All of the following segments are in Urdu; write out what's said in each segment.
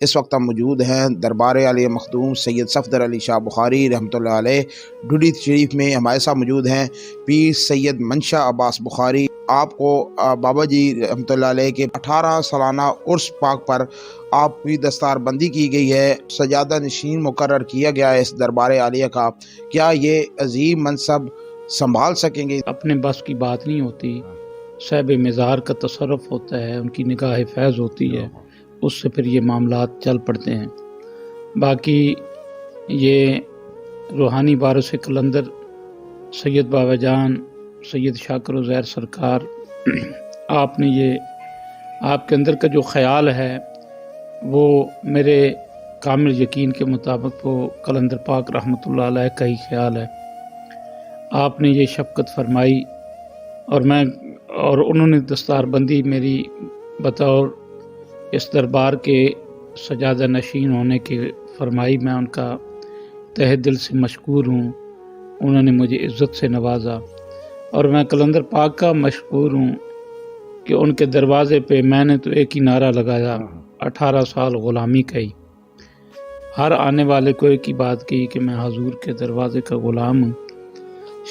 اس وقت ہم موجود ہیں دربار عالیہ مخدوم سید صفدر علی شاہ بخاری رحمۃ اللہ علیہ ڈوڈی شریف میں۔ ہمارے ساتھ موجود ہیں پیر سید منشا عباس بخاری۔ آپ کو بابا جی رحمۃ اللہ علیہ کے 18 سالانہ عرس پاک پر آپ کی دستار بندی کی گئی ہے، سجادہ نشین مقرر کیا گیا ہے اس دربار عالیہ کا۔ کیا یہ عظیم منصب سنبھال سکیں گے؟ اپنے بس کی بات نہیں ہوتی، صاحب مزار کا تصرف ہوتا ہے، ان کی نگاہ فیض ہوتی ہے، اس سے پھر یہ معاملات چل پڑتے ہیں۔ باقی یہ روحانی وارث قلندر سید بابا جان سید شاکر عزیر سرکار، آپ نے یہ آپ کے اندر کا جو خیال ہے وہ میرے کامل یقین کے مطابق وہ قلندر پاک رحمۃ اللہ علیہ کا ہی خیال ہے۔ آپ نے یہ شفقت فرمائی اور انہوں نے دستار بندی میری بطور اس دربار کے سجادہ نشین ہونے کے فرمائی۔ میں ان کا تہ دل سے مشکور ہوں، انہوں نے مجھے عزت سے نوازا، اور میں قلندر پاک کا مشکور ہوں کہ ان کے دروازے پہ میں نے تو ایک ہی نعرہ لگایا، 18 سال غلامی کا ہی۔ ہر آنے والے کو ایک ہی بات کی کہ میں حضور کے دروازے کا غلام ہوں۔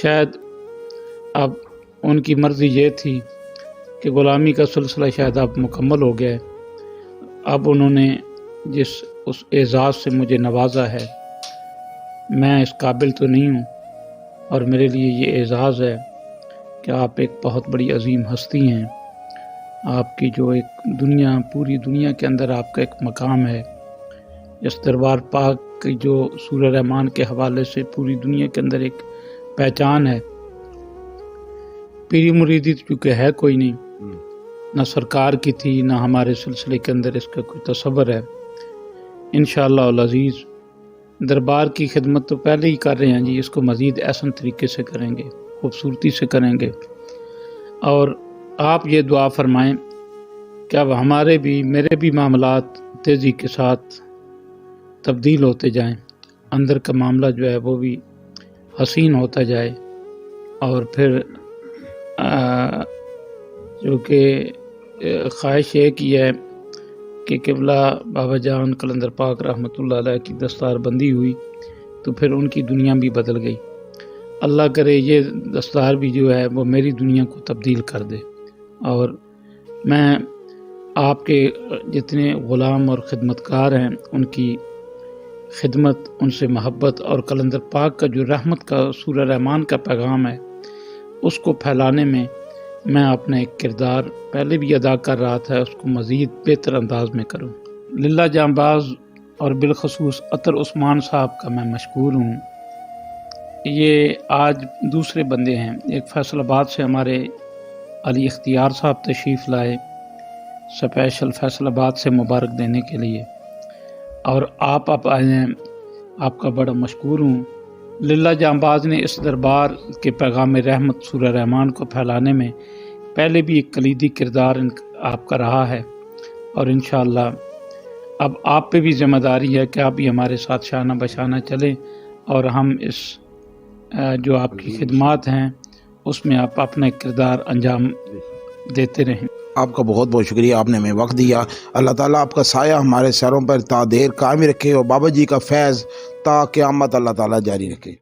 شاید اب ان کی مرضی یہ تھی کہ غلامی کا سلسلہ شاید اب مکمل ہو گیا ہے۔ اب انہوں نے اس اعزاز سے مجھے نوازا ہے، میں اس قابل تو نہیں ہوں، اور میرے لیے یہ اعزاز ہے کہ آپ ایک بہت بڑی عظیم ہستی ہیں۔ آپ کی جو ایک پوری دنیا کے اندر آپ کا ایک مقام ہے، اس دربار پاک کی جو سورہ رحمان کے حوالے سے پوری دنیا کے اندر ایک پہچان ہے۔ پیری مریدی چونکہ ہے کوئی نہیں، نہ سرکار کی تھی، نہ ہمارے سلسلے کے اندر اس کا کوئی تصور ہے۔ انشاءاللہ العزیز دربار کی خدمت تو پہلے ہی کر رہے ہیں جی، اس کو مزید احسن طریقے سے کریں گے، خوبصورتی سے کریں گے۔ اور آپ یہ دعا فرمائیں کہ اب میرے بھی معاملات تیزی کے ساتھ تبدیل ہوتے جائیں، اندر کا معاملہ جو ہے وہ بھی حسین ہوتا جائے، اور پھر جو کہ خواہش ایک ہی ہے کہ قبلہ بابا جان قلندر پاک رحمۃ اللہ علیہ کی دستار بندی ہوئی تو پھر ان کی دنیا بھی بدل گئی۔ اللہ کرے یہ دستار بھی جو ہے وہ میری دنیا کو تبدیل کر دے، اور میں آپ کے جتنے غلام اور خدمتکار ہیں ان کی خدمت، ان سے محبت، اور قلندر پاک کا جو رحمت کا سورہ رحمان کا پیغام ہے اس کو پھیلانے میں میں اپنا ایک کردار پہلے بھی ادا کر رہا تھا، اس کو مزید بہتر انداز میں کروں۔ للہ جانباز اور بالخصوص عطر عثمان صاحب کا میں مشکور ہوں۔ یہ آج دوسرے بندے ہیں، ایک فیصل آباد سے ہمارے علی اختیار صاحب تشریف لائے اسپیشل فیصل آباد سے مبارک دینے کے لیے، اور آپ آئے ہیں، آپ کا بڑا مشکور ہوں۔ للہ جانباز نے اس دربار کے پیغام رحمت سورہ رحمان کو پھیلانے میں پہلے بھی ایک کلیدی کردار آپ کا رہا ہے، اور انشاءاللہ اب آپ پہ بھی ذمہ داری ہے کہ آپ بھی ہمارے ساتھ شانہ بشانہ چلیں، اور ہم اس جو آپ کی خدمات ہیں اس میں آپ اپنا ایک کردار انجام دیتے رہیں۔ آپ کا بہت بہت شکریہ، آپ نے ہمیں وقت دیا۔ اللہ تعالیٰ آپ کا سایہ ہمارے سروں پر تا دیر قائم رکھے، اور بابا جی کا فیض تا قیامت اللہ تعالیٰ جاری رکھے۔